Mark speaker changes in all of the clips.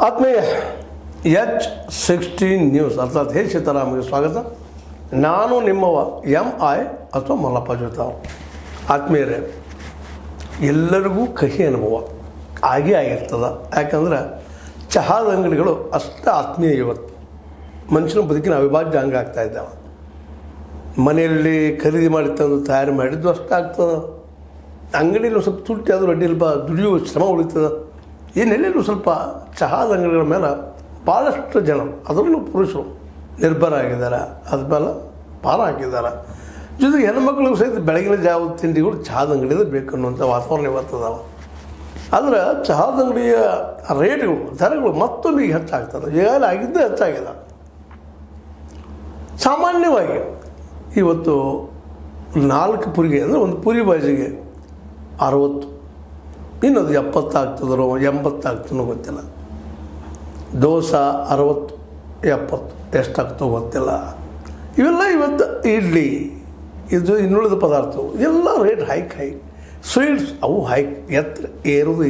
Speaker 1: ಆತ್ಮೀಯ H16 news ಅರ್ಥಾತ್ ಹೇ ಸೀತಾರಾಮ್ಗೆ ಸ್ವಾಗತ. ನಾನು ನಿಮ್ಮವ MI ಅಥವಾ ಮಲ್ಲಪ್ಪ ಜೋತಾವ್. ಆತ್ಮೀಯರೇ, ಎಲ್ಲರಿಗೂ ಕಹಿ ಅನುಭವ ಆಗಿರ್ತದೆ. ಯಾಕಂದ್ರೆ ಚಹಾದ ಅಂಗಡಿಗಳು ಅಷ್ಟೇ ಆತ್ಮೀಯ ಇವತ್ತು ಮನುಷ್ಯನ ಬದುಕಿನ ಅವಿಭಾಜ್ಯ ಅಂಗ ಆಗ್ತಾ ಇದ್ದಾವೆ. ಮನೆಯಲ್ಲಿ ಖರೀದಿ ಮಾಡಿ ತಂದು ತಯಾರು ಮಾಡಿದ್ದು ಅಷ್ಟೇ ಆಗ್ತದೆ. ಅಂಗಡಿಯಲ್ಲಿ ಸ್ವಲ್ಪ ತುಟ್ಟಿ ಆದರೂ ಅಡ್ಡಿ ಸ್ವಲ್ಪ ದುಡಿಯುವ ಶ್ರಮ ಉಳಿತದೆ. ಏನೆಲ್ಲೂ ಸ್ವಲ್ಪ ಚಹಾದ ಅಂಗಡಿಗಳ ಮೇಲೆ ಭಾಳಷ್ಟು ಜನ, ಅದರಲ್ಲೂ ಪುರುಷರು ನಿರ್ಭರ ಆಗಿದ್ದಾರೆ, ಅದ್ರ ಮೇಲೆ ಪಾರ ಹಾಕಿದ್ದಾರೆ. ಜೊತೆಗೆ ಹೆಣ್ಮಕ್ಳಿಗೂ ಸಹಿತ ಬೆಳಗಿನ ಜಾವ ತಿಂಡಿಗಳು ಚಹಾದ ಅಂಗಡಿಯಲ್ಲಿ ಬೇಕು ಅನ್ನುವಂಥ ವಾತಾವರಣ ಇವತ್ತದಾವೆ. ಆದರೆ ಚಹಾದ ಅಂಗಡಿಯ ರೇಟ್ಗಳು, ದರಗಳು ಮತ್ತೊಮ್ಮೆ ಈಗ ಹೆಚ್ಚಾಗ್ತದೆ. ಈಗಾಗಲೇ ಆಗಿದ್ದೇ ಹೆಚ್ಚಾಗಿದೆ. ಸಾಮಾನ್ಯವಾಗಿ ಇವತ್ತು 4 ಪುರಿಗೆ ಅಂದರೆ ಒಂದು ಪುರಿ ಬಾಜಿಗೆ 60, ಇನ್ನೊಂದು 70 ಆಗ್ತದೋ 80 ಆಗ್ತದೋ ಗೊತ್ತಿಲ್ಲ. ದೋಸೆ 60, 70 ಎಷ್ಟಾಗ್ತೋ ಗೊತ್ತಿಲ್ಲ. ಇವೆಲ್ಲ ಇವತ್ತು ಇಡ್ಲಿ, ಇದು ಇನ್ನುಳಿದ ಪದಾರ್ಥಗಳು ಎಲ್ಲ ರೇಟ್ ಹೈಕ್. ಸ್ವೀಟ್ಸ್ ಅವು ಹೈಕ್, ಎತ್ತರ ಏರೋದು.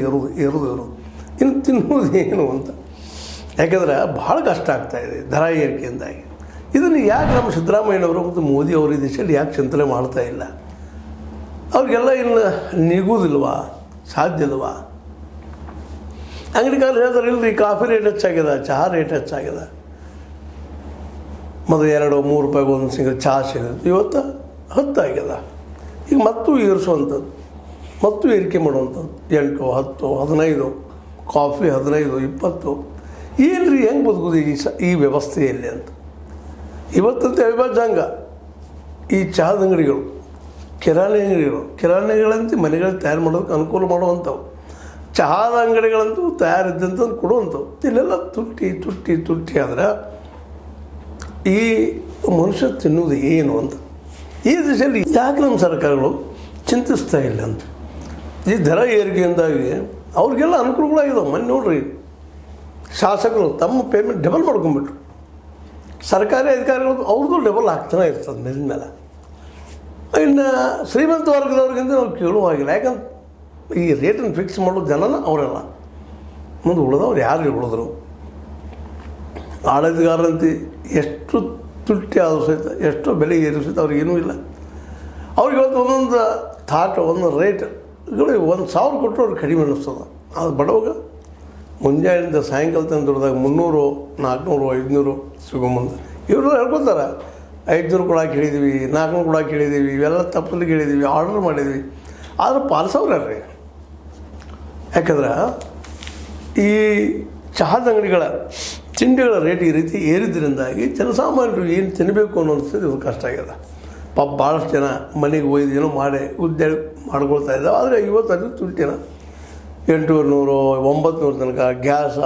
Speaker 1: ಇನ್ನು ತಿನ್ನುವುದು ಏನು ಅಂತ. ಯಾಕೆಂದರೆ ಭಾಳ ಕಷ್ಟ ಆಗ್ತಾಯಿದೆ ದರ ಏರಿಕೆಯಿಂದಾಗಿ. ಇದನ್ನು ಯಾಕೆ ನಮ್ಮ ಸಿದ್ದರಾಮಯ್ಯನವರು ಮತ್ತು ಮೋದಿ ಅವರು ಈ ದೇಶದಲ್ಲಿ ಯಾಕೆ ಚಿಂತನೆ ಮಾಡ್ತಾ ಇಲ್ಲ? ಅವ್ರಿಗೆಲ್ಲ ಇನ್ನು ನಿಗುವುದಿಲ್ವಾ? ಸಾಧ್ಯ ಇಲ್ವಾ? ಅಂಗಡಿಕಾರರು ಹೇಳ್ತಾರೆ, ಇಲ್ಲರಿ ಕಾಫಿ ರೇಟ್ ಹೆಚ್ಚಾಗಿದೆ, ಚಹಾ ರೇಟ್ ಹೆಚ್ಚಾಗಿದೆ. ಮೊದಲು 2-3 ರೂಪಾಯಿಗೆ ಒಂದು ಸಿಂಗಲ್ ಚಹಾ ಸಿಗುತ್ತೆ, ಇವತ್ತು 10 ಆಗ್ಯದ. ಈಗ ಮತ್ತೂ ಏರಿಸುವಂಥದ್ದು, ಮತ್ತೂ ಏರಿಕೆ ಮಾಡುವಂಥದ್ದು. 8, 10, 15 ಕಾಫಿ 15, 20. ಏನು ರೀ, ಹೆಂಗೆ ಬದುಕೋದು ಈ ವ್ಯವಸ್ಥೆಯಲ್ಲಿ ಅಂತ. ಇವತ್ತಂತೆ ಅವಿಭಾಜ್ಯಾಂಗ ಈ ಚಹಾದ ಅಂಗಡಿಗಳು, ಕಿರಾಣಿಗಳಂತೆ ಮನೆಗಳಲ್ಲಿ ತಯಾರು ಮಾಡೋದಕ್ಕೆ ಅನುಕೂಲ ಮಾಡುವಂಥವು. ಚಹಾದ ಅಂಗಡಿಗಳಂತೂ ತಯಾರಿದ್ದಂಥದ್ದು ಕೊಡುವಂಥವು. ಇಲ್ಲೆಲ್ಲ ತುಟ್ಟಿ ಆದರೆ ಈ ಮನುಷ್ಯ ತಿನ್ನುವುದು ಏನು ಅಂತ ಈ ದಿಶೆಯಲ್ಲಿ ಯಾಕೆ ನಮ್ಮ ಸರ್ಕಾರಗಳು ಚಿಂತಿಸ್ತಾ ಇಲ್ಲ ಅಂತ. ಈ ದರ ಏರಿಕೆಯಿಂದಾಗಿ ಅವ್ರಿಗೆಲ್ಲ ಅನುಕೂಲಗಳಾಗಿದ್ದಾವೆ. ಮೊನ್ನೆ ನೋಡ್ರಿ, ಶಾಸಕರು ತಮ್ಮ ಪೇಮೆಂಟ್ ಡಬಲ್ ಮಾಡ್ಕೊಂಬಿಟ್ರು. ಸರ್ಕಾರಿ ಅಧಿಕಾರಿಗಳು ಅವ್ರದ್ದು ಡಬಲ್ ಆಗ್ತಾನೆ ಇರ್ತದೆ ಮೇಲಿನ ಮೇಲೆ. ಇನ್ನು ಶ್ರೀಮಂತ ವರ್ಗದವ್ರಿಗಿಂತ ನಾವು ಕೇಳುವಾಗಿಲ್ಲ. ಯಾಕಂದ್ರೆ ಈ ರೇಟನ್ನು ಫಿಕ್ಸ್ ಮಾಡೋ ಜನನ ಅವರೆಲ್ಲ. ಮುಂದೆ ಉಳಿದವ್ರು ಯಾರು ಉಳಿದ್ರು? ಆಡಳಿತಗಾರರಂತೆ ಎಷ್ಟು ತುಟ್ಟಿ ಆದರೂ ಸಹಿತ, ಎಷ್ಟೋ ಬೆಲೆ ಏರಿದ್ರು ಸಹಿತ ಅವ್ರಿಗೇನೂ ಇಲ್ಲ. ಅವ್ರಿಗೆ ಇವತ್ತು ಒಂದೊಂದು ಥಾಟ್, ಒಂದು ರೇಟ್ಗಳು 1000 ಕೊಟ್ಟರು ಅವ್ರಿಗೆ ಕಡಿಮೆ ಅನ್ನಿಸ್ತದೆ. ಅದು ಬಡವಾಗ ಮುಂಜಾನೆಯಿಂದ ಸಾಯಂಕಾಲ ತನಕ ದುಡ್ದಾಗ 300, 400, 500 ಸಿಗೋಮಂದು ಇವರೆಲ್ಲ ಹೇಳ್ಕೊತಾರೆ. 500 ಕೊಡೋಕೆ ಹೇಳಿದ್ದೀವಿ, 400 ಕೊಡೋಕೆ ಹೇಳಿದ್ದೀವಿ, ಇವೆಲ್ಲ ತಪ್ಪಲಿಗೆ ಹೇಳಿದ್ದೀವಿ, ಆರ್ಡರ್ ಮಾಡಿದ್ವಿ. ಆದರೆ ಪಾಲಿಸೋರ್ರಿ. ಯಾಕಂದ್ರೆ ಈ ಚಹಾದ ಅಂಗಡಿಗಳ ತಿಂಡಿಗಳ ರೇಟ್ ಈ ರೀತಿ ಏರಿದ್ರಿಂದಾಗಿ ಜನಸಾಮಾನ್ಯರು ಏನು ತಿನ್ನಬೇಕು ಅನ್ನೋದು ಇದು ಕಷ್ಟ ಆಗಿದೆ. ಪಾಪ ಭಾಳಷ್ಟು ಜನ ಮನೆಗೆ ಒಯ್ದು ಏನೋ ಮಾಡಿ ಉದ್ಯೋಗ ಮಾಡ್ಕೊಳ್ತಾ ಇದ್ದಾವೆ. ಆದರೆ ಇವತ್ತು ಅದು ತುಟ್ಟಿನ 800, 900 ತನಕ ಗ್ಯಾಸ,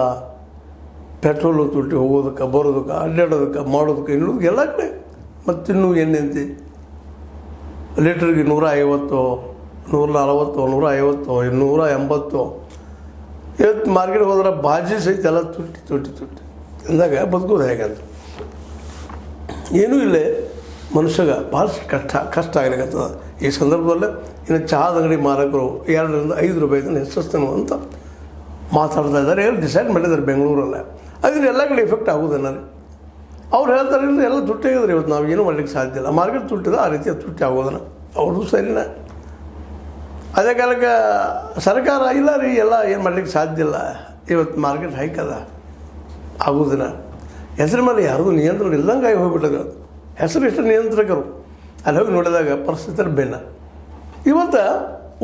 Speaker 1: ಪೆಟ್ರೋಲು ತುಟ್ಟಿ ಹೋಗೋದಕ್ಕೆ, ಬರೋದಕ್ಕೆ, ಅಡ್ಡಾಡೋದಕ್ಕೆ, ಮಾಡೋದಕ್ಕೆ, ಇನ್ನುಳಿದಕ್ಕೆ ಎಲ್ಲ ಕಡೆ. ಮತ್ತು ಇನ್ನೂ ಎಣ್ಣೆಂತೆ ಲೀಟ್ರಿಗೆ 150, 140, 150, 280. ಇವತ್ತು ಮಾರ್ಕೆಟ್ಗೆ ಹೋದ್ರೆ ಬಾಜಿ ಸಹಿತ ಎಲ್ಲ ತುಟ್ಟಿ ಅಂದಾಗ ಬದುಕೋದು ಹೇಗಂತ ಏನೂ ಇಲ್ಲೇ ಮನುಷ್ಯಗೆ ಭಾಳಷ್ಟು ಕಷ್ಟ ಆಗಲಿಕ್ಕತ್ತದ. ಈ ಸಂದರ್ಭದಲ್ಲೇ ಇನ್ನು ಚಹಾದ ಅಂಗಡಿ ಮಾರಕರು 2ರಿಂದ 5 ರೂಪಾಯಿ ಹೆಚ್ಚಿಸ್ತೇನೆ ಅಂತ ಮಾತಾಡ್ತಾ ಇದ್ದಾರೆ. ಹೇಳಿ ಡಿಸೈಡ್ ಮಾಡಿದ್ದಾರೆ ಬೆಂಗಳೂರಲ್ಲೇ. ಅದರಿಂದ ಎಲ್ಲ ಕಡೆ ಎಫೆಕ್ಟ್ ಆಗೋದೇನ ರೀ. ಅವ್ರು ಹೇಳ್ತಾರೆ, ಇಲ್ಲ ಎಲ್ಲ ತುಟ್ಟಿ ಆಗಿದ್ರೆ ಇವತ್ತು ನಾವು ಏನೂ ಮಾಡಲಿಕ್ಕೆ ಸಾಧ್ಯ ಇಲ್ಲ. ಮಾರ್ಕೆಟ್ ತುಟ್ಟಿದ ಆ ರೀತಿಯ ತುಟ್ಟಿ ಆಗೋದನ್ನ ಅವ್ರದ್ದು ಸರಿನಾ? ಅದೇ ಕಾಲಕ್ಕೆ ಸರ್ಕಾರ ಇಲ್ಲ ರೀ, ಎಲ್ಲ ಏನು ಮಾಡಲಿಕ್ಕೆ ಸಾಧ್ಯ ಇಲ್ಲ, ಇವತ್ತು ಮಾರ್ಕೆಟ್ ಹೈಕದ ಆಗೋದಿನ ಹೆಸರು ಮೇಲೆ ಯಾರ್ದು ನಿಯಂತ್ರಣ ಇಲ್ಲದಂಗೆ ಆಗಿ ಹೋಗ್ಬಿಟ್ಟದ. ಹೆಸರು ಎಷ್ಟು ನಿಯಂತ್ರಕರು ಅಲ್ಲಿ ಹೋಗಿ ನೋಡಿದಾಗ ಪರಿಸ್ಥಿತಿ ಭಿನ್ನ. ಇವತ್ತು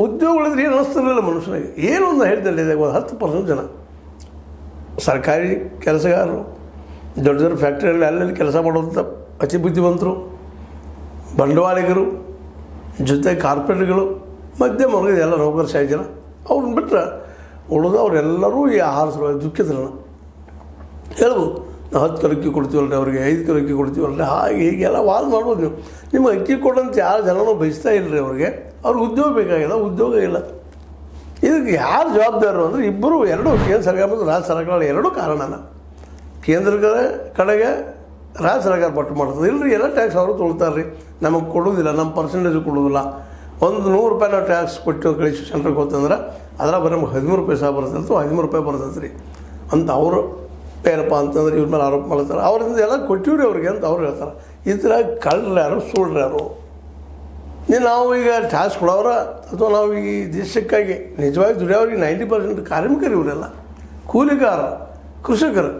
Speaker 1: ಉದ್ಯೋಗಗಳಿದ್ರೆ ಏನು ಅನ್ನಿಸ್ತಿರಲಿಲ್ಲ ಮನುಷ್ಯನಿಗೆ. ಏನು ಒಂದು ಹೇಳ್ತಿಲ್ಲ, 10% ಜನ ಸರ್ಕಾರಿ ಕೆಲಸಗಾರರು, ದೊಡ್ಡ ಫ್ಯಾಕ್ಟ್ರಿಯಲ್ಲಿ ಅಲ್ಲಲ್ಲಿ ಕೆಲಸ ಮಾಡೋಂಥ ಅತಿ ಬುದ್ಧಿವಂತರು, ಬಂಡವಾಳಿಗರು, ಜೊತೆ ಕಾರ್ಪೊರೇಟ್ಗಳು, ಮಧ್ಯಮ ವರ್ಗದ ಎಲ್ಲ ನೌಕರಶಾಹಿ ಜನ. ಅವ್ರನ್ನ ಬಿಟ್ಟರೆ ಉಳಿದವರೆಲ್ಲರೂ ಈ ಆಹಾರ ಸಲುವಾಗಿ ದುಃಖಿತರನ್ನ ಹೇಳ್ಬೋದು. ನಾವು 10 ಕಿಲೋ ಅಕ್ಕಿ ಕೊಡ್ತೀವಲ್ರಿ ಅವ್ರಿಗೆ, 5 ಕಿಲೋ ಅಕ್ಕಿ ಕೊಡ್ತೀವಲ್ರಿ, ಹಾಗೆ ಹೀಗೆಲ್ಲ ವಾದ ಮಾಡ್ಬೋದು ನೀವು. ನಿಮಗೆ ಅಕ್ಕಿ ಕೊಡೋಂತ ಯಾರು ಜನನೂ ಬಯಸ್ತಾ ಇಲ್ಲರಿ. ಅವ್ರಿಗೆ ಉದ್ಯೋಗ ಬೇಕಾಗಿಲ್ಲ, ಉದ್ಯೋಗ ಇಲ್ಲ. ಇದಕ್ಕೆ ಯಾರು ಜವಾಬ್ದಾರರು ಅಂದರೆ ಇಬ್ಬರು, ಎರಡೂ ಕೇಂದ್ರ ಸರ್ಕಾರ ಮತ್ತು ರಾಜ್ಯ ಸರ್ಕಾರ ಎರಡೂ ಕಾರಣನ. ಕೇಂದ್ರ ಕಡೆಗೆ ರಾಜ್ಯ ಸರ್ಕಾರ ಪಟ್ಟು ಮಾಡ್ತದೆ. ಇಲ್ಲರಿ ಎಲ್ಲ ಟ್ಯಾಕ್ಸ್ ಅವರು ತೊಗೊಳ್ತಾರೆ ರೀ, ನಮಗೆ ಕೊಡೋದಿಲ್ಲ, ನಮ್ಮ ಪರ್ಸೆಂಟೇಜ್ ಕೊಡೋದಿಲ್ಲ. ಒಂದು 100 ರೂಪಾಯಿ ನಾವು ಟ್ಯಾಕ್ಸ್ ಕೊಟ್ಟು ಕಳಿಸಿ ಸೆಂಟ್ರಿಗೆ ಹೋಗ್ತಂದ್ರೆ ಅದರ ಬರೀ ನಮ್ಗೆ 13 ಪೈಸೆ ಬರ್ತೈತೆ, 13 ರೂಪಾಯಿ ಬರ್ತೈತೆ ರೀ. ಅಂತ ಅವರು ಏನಪ್ಪ ಅಂತಂದ್ರೆ ಇವ್ರ ಮೇಲೆ ಆರೋಪ ಮಾಡ್ತಾರೆ. ಅವರಿಂದ ಎಲ್ಲ ಕೊಟ್ಟಿವ್ರಿ ಅವ್ರಿಗೆ ಅಂತ ಅವ್ರು ಹೇಳ್ತಾರೆ. ಇದ್ರಾಗ ಕಳ್ಳರು ಯಾರು ಸುಳ್ಳು ಯಾರು? ನಾವು ಈಗ ಟ್ಯಾಕ್ಸ್ ಕೊಡೋರ ಅಥವಾ ನಾವು ಈ ದೇಶಕ್ಕಾಗಿ ನಿಜವಾಗಿ ದುಡಿಯೋರಿಗೆ 90% ಕಾರ್ಮಿಕರು ಇವರೆಲ್ಲ ಕೂಲಿಗಾರ ಕೃಷಿಕರು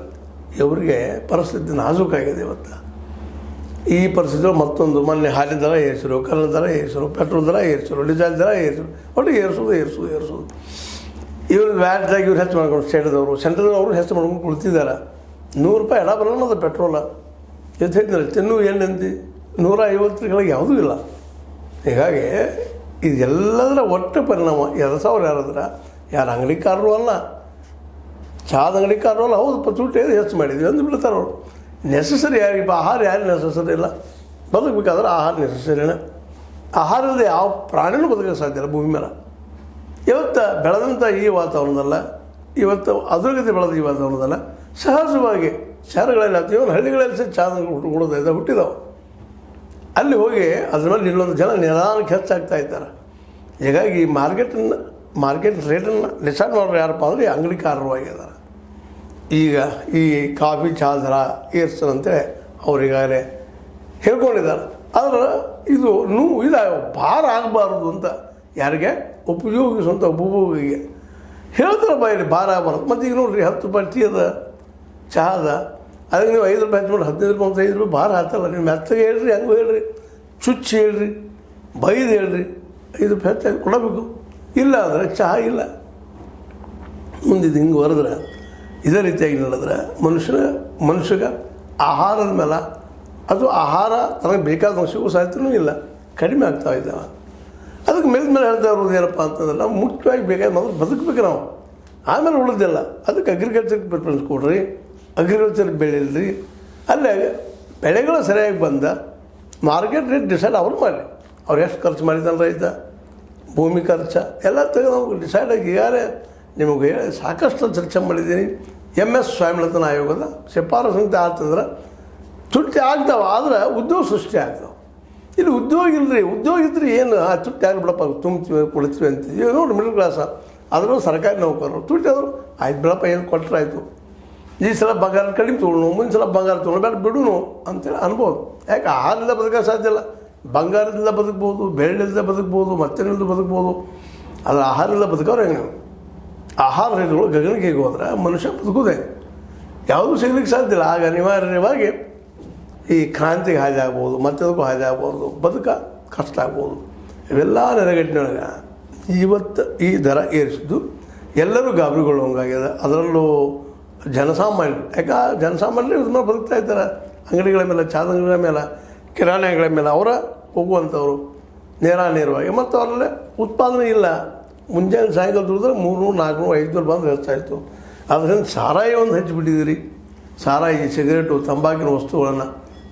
Speaker 1: ಇವರಿಗೆ ಪರಿಸ್ಥಿತಿ ನಾಜೂಕಾಗಿದೆ. ಇವತ್ತು ಈ ಪರಿಸ್ಥಿತಿ ಮತ್ತೊಂದು ಮೊನ್ನೆ ಹಾಲಿನ ದರ ಏರಿಸಿರು, ಕಲ್ಲಿನ ದರ ಏರಿಸಿರು, ಪೆಟ್ರೋಲ್ ದರ ಏರಿಸಿರು, ಡೀಸೆಲ್ ದರ ಏರಿಸಿರು, ಒಟ್ಟು ಏರಿಸೋದು. ಇವ್ರ ವ್ಯಾಟ್ದಾಗಿ ಇವ್ರು ಹೆಚ್ಚು ಮಾಡ್ಕೊಂಡು ಸ್ಟೇಟದವರು ಸೆಂಟ್ರದವರು ಹೆಚ್ಚು ಮಾಡ್ಕೊಂಡು ಕುಳಿತಿದ್ದಾರೆ. ₹100 ಎಡ ಬರೋಣ ಅದು ಪೆಟ್ರೋಲ ಎದ್ದು ಹೇಳಿದ್ರೆ ತಿನ್ನು ಏನಂದು 150 ಯಾವುದೂ ಇಲ್ಲ. ಹೀಗಾಗಿ ಇದೆಲ್ಲದರ ಒಟ್ಟು ಪರಿಣಾಮ 2000 ಯಾರಾದ್ರೆ ಯಾರು ಅಂಗಡಿಕಾರರು ಅಲ್ಲ, ಚಹಾದ ಅಂಗಡಿಕಾರರು ಅಲ್ಲ. ಹೌದು ತುಟ್ಟಿ ಹೆಚ್ಚು ಮಾಡಿದ್ವಿ ಅಂದು ಬಿಡ್ತಾರೆ ಅವರು. ನೆಸಸರಿ ಯಾರಿಪ್ಪ ಆಹಾರ ಯಾರು ನೆಸಸರಿ ಇಲ್ಲ? ಬದುಕಬೇಕಾದ್ರೆ ಆಹಾರ ನೆಸಸರಿನ. ಆಹಾರದ ಯಾವ ಪ್ರಾಣಿನೂ ಬದುಕೋಕ್ಕೆ ಸಾಧ್ಯ ಇಲ್ಲ ಭೂಮಿ ಮೇಲೆ. ಇವತ್ತು ಬೆಳೆದಂಥ ಈ ವಾತಾವರಣದಲ್ಲ, ಇವತ್ತು ಅದುರ್ಗತಿ ಬೆಳೆದ ಈ ವಾತಾವರಣದಲ್ಲ, ಸಹಜವಾಗಿ ಶಹರಗಳಲ್ಲಿ ಆಗ್ತೀವಿ, ಹಳ್ಳಿಗಳಲ್ಲಿ ಸಹ ಚಹಾ ಕೊಡೋದು ಹುಟ್ಟಿದಾವೆ. ಅಲ್ಲಿ ಹೋಗಿ ಅದ್ರ ಮೇಲೆ ಇಲ್ಲೊಂದು ಜನ ನಿಧಾನಕ್ಕೆ ಹೆಚ್ಚಾಗ್ತಾ ಇದ್ದಾರೆ. ಹೀಗಾಗಿ ಮಾರ್ಕೆಟ್ ರೇಟನ್ನು ಡಿಸೈಡ್ ಮಾಡೋರು ಯಾರಪ್ಪ ಅಂದರೆ ಅಂಗಡಿಕಾರರು ಆಗಿದ್ದಾರೆ. ಈಗ ಈ ಕಾಫಿ ಚಹಾ ದರ ಏರ್ಸದಂತೆ ಅವರಿಗಾಗಲೇ ಹೇಳ್ಕೊಂಡಿದ್ದಾರೆ. ಆದರೆ ಇದು ಭಾರ ಆಗಬಾರ್ದು ಅಂತ ಯಾರಿಗೆ ಉಪಯೋಗಿಸುವಂಥ ಉಪಭೋಗಿಗೆ ಹೇಳ್ತಾರೆ ಬಾಯಲ್ಲಿ ಭಾರ ಆಗಬಾರ್ದು. ಮತ್ತು ಈಗ ನೋಡಿರಿ ₹10 ಟೀ ಅದ ಚಹಾ ಅದ, ಅದಕ್ಕೆ ನೀವು ₹5 ಹೆಚ್ಚು ಮಾಡಿ ₹15 ₹5 ಭಾರ ಆಗ್ತಲ್ಲ. ನೀವು ಮೆತ್ತಗೆ ಹೇಳ್ರಿ, ಹಂಗೂ ಹೇಳ್ರಿ, ಚುಚ್ಚಿ ಹೇಳ್ರಿ, ಬೈದು ಹೇಳ್ರಿ, ₹5 ಹೆಚ್ಚಾಗಿ ಕೊಡಬೇಕು. ಇಲ್ಲ ಅಂದರೆ ಚಹಾ ಇಲ್ಲ. ಮುಂದಿದ್ದು ಹಿಂಗೆ ಹೊರದ್ರೆ ಇದೇ ರೀತಿಯಾಗಿ ನಡೆದ್ರೆ ಮನುಷ್ಯಗೆ ಆಹಾರದ ಮೇಲೆ ಅದು ಆಹಾರ ತನಗೆ ಬೇಕಾದ ಸಿಗೋ ಸಾಧ್ಯನೂ ಇಲ್ಲ, ಕಡಿಮೆ ಆಗ್ತಾ ಇದ್ದಾವೆ. ಅದಕ್ಕೆ ಮೇಲೆ ಹೇಳ್ತಾ ಇರೋದು ಏನಪ್ಪ ಅಂತಂದ್ರೆ ನಾವು ಮುಖ್ಯವಾಗಿ ಬೇಕಾದ ಮೊದಲು ಬದುಕಬೇಕು ನಾವು, ಆಮೇಲೆ ಉಳಿದಿಲ್ಲ. ಅದಕ್ಕೆ ಅಗ್ರಿಕಲ್ಚರ್ಗೆ ಪ್ರಿಫರೆನ್ಸ್ ಕೊಡ್ರಿ, ಅಗ್ರಿಕಲ್ಚರ್ ಬೆಳೀರಿ. ಅಲ್ಲೇ ಬೆಳೆಗಳು ಸರಿಯಾಗಿ ಬಂದ ಮಾರ್ಕೆಟ್ ರೇಟ್ ಡಿಸೈಡ್ ಅವ್ರು ಮಾಡಲಿ. ಅವ್ರು ಎಷ್ಟು ಖರ್ಚು ಮಾಡಿದ್ದಾನೆ ರೈತ, ಭೂಮಿ ಖರ್ಚು ಎಲ್ಲ ತೆಗೆದು ನಾವು ಡಿಸೈಡ್ ಆಗಿ ಈಗಾಗಲೇ ನಿಮಗೆ ಸಾಕಷ್ಟು ಚರ್ಚೆ ಮಾಡಿದ್ದೀನಿ. MS ಸ್ವಾಮಿನಾಥನ್ ಆಯೋಗದ ಶಿಫಾರಸು ಅಂತ ಆತಂದ್ರೆ ತುಟ್ಟಿ ಆಗ್ತಾವೆ, ಆದರೆ ಉದ್ಯೋಗ ಸೃಷ್ಟಿ ಆಗ್ತಾವೆ. ಇಲ್ಲಿ ಉದ್ಯೋಗ ಇಲ್ಲರಿ, ಉದ್ಯೋಗ ಇದ್ರೆ ಏನು ತುಟ್ಟಿ ಆಗಿಬಿಡಪ್ಪ ತುಂಬ್ತೀವಿ ಕೊಡ್ತೀವಿ ಅಂತೀವಿ. ಈಗ ನೋಡಿ ಮಿಡಲ್ ಕ್ಲಾಸ ಅದರಲ್ಲೂ ಸರ್ಕಾರಿ ನೌಕರರು ತುಟ್ಟಿ ಆದರು ಆಯ್ತು ಬಿಡಪ್ಪ, ಏನು ಕೊಟ್ಟರೆ ಆಯಿತು, ಈ ಸಲ ಬಂಗಾರ ಕಡಿಮೆ ತೊಗೊಳ್ಳೋಣ, ಮುಂದಿನ ಸಲ ಬಂಗಾರ ತೊಗೊಳ್ಳೋ ಬೇಡ ಬಿಡೋನು ಅಂತೇಳಿ ಅನ್ಬೋದು. ಯಾಕೆ ಆಹಾರದಿಂದ ಬದುಕೋಕೆ ಸಾಧ್ಯ ಇಲ್ಲ. ಬಂಗಾರದಿಂದ ಬದುಕ್ಬೋದು, ಬೆಳ್ಳಿಯಿಂದ ಬದುಕ್ಬೋದು, ಮತ್ತೇನಿಂದ ಬದುಕ್ಬೋದು, ಆದರೆ ಆಹಾರದಿಂದ ಬದುಕೋರು ಹೆಂಗೆ? ನೀವು ಆಹಾರ ರೇಟ್ಗಳು ಗಗನಕ್ಕೆ ಹೋದ್ರೆ ಮನುಷ್ಯ ಬದುಕೋದೆ ಯಾವುದೂ ಸಿಗ್ಲಿಕ್ಕೆ ಸಾಧ್ಯ ಇಲ್ಲ. ಆಗ ಅನಿವಾರ್ಯವಾಗಿ ಈ ಕ್ರಾಂತಿಗೆ ಹಾದಿ ಆಗ್ಬೋದು, ಮತ್ತದಕ್ಕೂ ಹಾದಿ ಆಗ್ಬೋದು, ಬದುಕ ಕಷ್ಟ ಆಗ್ಬೋದು. ಇವೆಲ್ಲ ನೆರೆಗಟ್ಟಿನೊಳಗೆ ಇವತ್ತು ಈ ದರ ಏರಿಸಿದ್ದು ಎಲ್ಲರೂ ಗಾಬರಿಗೊಳ್ಳುವಂಗಾಗಿದೆ. ಅದರಲ್ಲೂ ಜನಸಾಮಾನ್ಯರು, ಯಾಕೆ ಜನಸಾಮಾನ್ಯರು ಇದ್ರ ಮೇಲೆ ಬದುಕ್ತಾ ಇದ್ದಾರೆ. ಅಂಗಡಿಗಳ ಮೇಲೆ, ಚಾದ ಅಂಗಡಿಗಳ ಮೇಲೆ, ಕಿರಾಣಿ ಅಂಗಡಿಗಳ ಮೇಲೆ ಅವರ ಹೋಗುವಂಥವ್ರು ನೇರವಾಗಿ. ಮತ್ತು ಅವರಲ್ಲೇ ಉತ್ಪಾದನೆ ಇಲ್ಲ. ಮುಂಜಾನೆ ಸಾಯಂಕಾಲ ದುಡಿದ್ರೆ 300, 400, 500 ಬಂದು ಹೆಚ್ಚಾಯಿತು. ಅದರಿಂದ ಸಾರಾಯಿ ಒಂದು ಹಚ್ಚಿಬಿಟ್ಟಿದ್ದೀರಿ, ಸಾರಾಯಿ, ಸಿಗರೇಟು, ತಂಬಾಕಿನ ವಸ್ತುಗಳನ್ನು.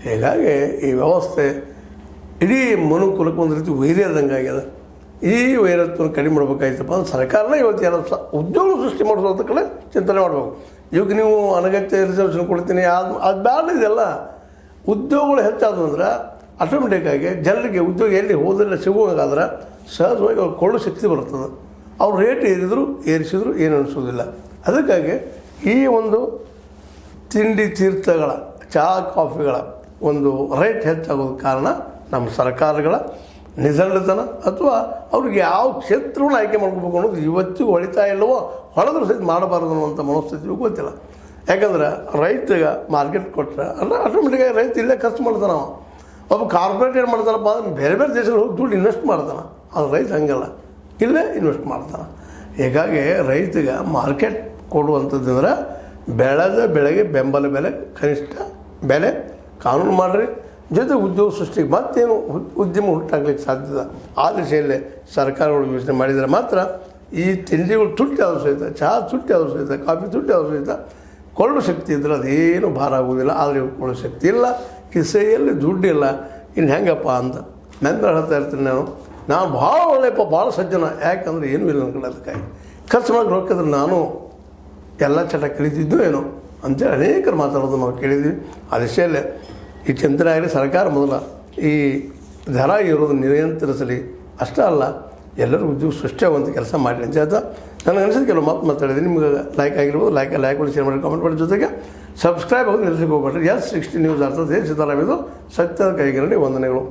Speaker 1: ಹೀಗಾಗಿ ಈ ವ್ಯವಸ್ಥೆ ಇಡೀ ಮನುಕುಲಕ್ಕೆ ಒಂದು ರೀತಿ ವೈರ್ಯದಂಗೆ ಆಗ್ಯದ. ಈ ವೈರತ್ವವನ್ನು ಕಡಿಮೆ ಮಾಡ್ಬೇಕಾಯ್ತಪ್ಪ ಅಂದ್ರೆ ಸರ್ಕಾರನೇ ಇವತ್ತು ಏನೋ ಉದ್ಯೋಗ ಸೃಷ್ಟಿ ಮಾಡಿಸೋದ ಕಡೆ ಚಿಂತನೆ ಮಾಡಬೇಕು. ಇವಾಗ ನೀವು ಅನಗತ್ಯ ರಿಸರ್ವೇಷನ್ ಕೊಡ್ತೀನಿ, ಅದು ಬ್ಯಾಡ. ಇದೆಲ್ಲ ಉದ್ಯೋಗಗಳು ಹೆಚ್ಚಾದವು ಅಂದ್ರೆ ಆಟೋಮೆಟಿಕ್ಕಾಗಿ ಜನರಿಗೆ ಉದ್ಯೋಗ ಎಲ್ಲಿ ಹೋದಲ್ಲ ಸಿಗುವಾಗಾದ್ರೆ ಸಹಜವಾಗಿ ಅವ್ರು ಕೊಳ್ಳೋ ಶಕ್ತಿ ಬರ್ತದೆ. ಅವ್ರು ರೇಟ್ ಏರಿಸಿದ್ರು ಏನು ಅನಿಸೋದಿಲ್ಲ. ಅದಕ್ಕಾಗಿ ಈ ಒಂದು ತಿಂಡಿ ತೀರ್ಥಗಳ, ಚಹಾ ಕಾಫಿಗಳ ಒಂದು ರೇಟ್ ಹೆಚ್ಚಾಗೋದು ಕಾರಣ ನಮ್ಮ ಸರ್ಕಾರಗಳ ನಿಸಂಡತನ, ಅಥವಾ ಅವ್ರಿಗೆ ಯಾವ ಕ್ಷೇತ್ರವನ್ನು ಆಯ್ಕೆ ಮಾಡ್ಕೋಬೇಕು ಅನ್ನೋದು ಇವತ್ತಿಗೂ ಹೊಳಿತಾ ಇಲ್ಲವೋ, ಹೊಳೆದ್ರೂ ಸಹಿತ ಮಾಡಬಾರ್ದು ಅನ್ನುವಂಥ ಮನಸ್ಥಿತಿಯೂ ಗೊತ್ತಿಲ್ಲ. ಯಾಕಂದ್ರೆ ರೈತಗೆ ಮಾರ್ಕೆಟ್ ಕೊಟ್ಟರೆ ಅಲ್ಲ ಆಟೋಮೆಟಿಕ್ಕಾಗಿ ರೈತ ಇಲ್ಲೇ ಖರ್ಚು ಮಾಡ್ತಾನೆ. ಒಬ್ಬ ಕಾರ್ಪೊರೇಟ್ ಏನು ಮಾಡ್ತಾನಪ್ಪ ಅಂದ್ರೆ ಬೇರೆ ಬೇರೆ ದೇಶದಲ್ಲಿ ಹೋಗಿ ದುಡ್ಡು ಇನ್ವೆಸ್ಟ್ ಮಾಡ್ತಾನೆ. ಅದು ರೈತ ಹಂಗಲ್ಲ, ಇಲ್ಲೇ ಇನ್ವೆಸ್ಟ್ ಮಾಡ್ತಾನೆ. ಹೀಗಾಗಿ ರೈತಗೆ ಮಾರ್ಕೆಟ್ ಕೊಡುವಂಥದ್ದಂದ್ರೆ ಬೆಳೆದ ಬೆಳೆಗೆ ಬೆಂಬಲ ಬೆಲೆ, ಕನಿಷ್ಠ ಬೆಲೆ ಕಾನೂನು ಮಾಡಿರಿ. ಜೊತೆ ಉದ್ಯೋಗ ಸೃಷ್ಟಿಗೆ ಮತ್ತೇನು ಉದ್ಯಮ ಹುಟ್ಟಾಗ್ಲಿಕ್ಕೆ ಸಾಧ್ಯದ ಆ ದಿಶೆಯಲ್ಲೇ ಸರ್ಕಾರಗಳು ಯೋಚನೆ ಮಾಡಿದರೆ ಮಾತ್ರ ಈ ತಿಂಡಿಗಳು ತುಟ್ಟಿ ಆದರೂ ಸಹಿತ, ಚಹಾ ತುಟ್ಟಿ ಆದರೂ ಸಹಿತ, ಕಾಫಿ ತುಟ್ಟಿ ಆದರೂ ಸಹಿತ ಕೊಳ್ಳೋ ಶಕ್ತಿ ಇದ್ದರೆ ಅದೇನು ಭಾರ ಆಗೋದಿಲ್ಲ. ಆದರೆ ಕೊಳ್ಳೋ ಶಕ್ತಿ ಇಲ್ಲ, ಕಿಸೆಯಲ್ಲಿ ದುಡ್ಡಿಲ್ಲ, ಇನ್ನು ಹೆಂಗಪ್ಪ ಅಂತ ನನ್ನ ಹೇಳ್ತಾ ಇರ್ತೀನಿ. ನಾನು ಭಾಳ ಒಳ್ಳೆಯಪ್ಪ, ಭಾಳ ಸಜ್ಜನ, ಯಾಕಂದರೆ ಏನೂ ಇಲ್ಲ ನನ್ನ ಕಡೆ. ಅದಕ್ಕಾಗಿ ಖರ್ಚು ಮಾಡಿ ರೊಕ್ಕದ್ರೆ ನಾನು ಎಲ್ಲ ಚಟ ಕಲಿತಿದ್ದು ಏನೋ ಅಂತೇಳಿ ಅನೇಕರು ಮಾತಾಡೋದು ನಾವು ಕೇಳಿದ್ವಿ. ಆ ದಿಶೆಯಲ್ಲೇ ಈ ಚಿಂತನೆ ಆಗಲಿ. ಸರ್ಕಾರ ಮೊದಲ ಈ ದರ ಇರೋದು ನಿಯಂತ್ರಿಸಲಿ. ಅಷ್ಟೇ ಅಲ್ಲ, ಎಲ್ಲರೂ ಉದ್ಯೋಗ ಸೃಷ್ಟಿಯಾಗುವಂಥ ಕೆಲಸ ಮಾಡಲಿ ಅಂತ ಹೇಳ್ತಾ ನನಗೆ ಅನಿಸಿದ ಕೆಲವು ಮಾತಾಡಿದ್ದೀನಿ. ನಿಮ್ಗೆ ಲೈಕ್ ಆಗಿರ್ಬೋದು, ಲೈಕ್ ಮಾಡಿ, ಶೇರ್ ಮಾಡಿ, ಕಾಮೆಂಟ್ ಮಾಡಿ. ಜೊತೆಗೆ ಸಬ್ಸ್ಕ್ರೈಬ್ ಆಗೋದು ನಿಲ್ಲಿಸಕ್ಕೆ ಹೋಗ್ಬೇಡ್ರಿ. S60 ನ್ಯೂಸ್ ಅರ್ಥದ ಸಿದ್ದರಾಮಯ್ಯದು ಸತ್ಯದ ಕೈಗರಣಿ ವಂದನೆಗಳು.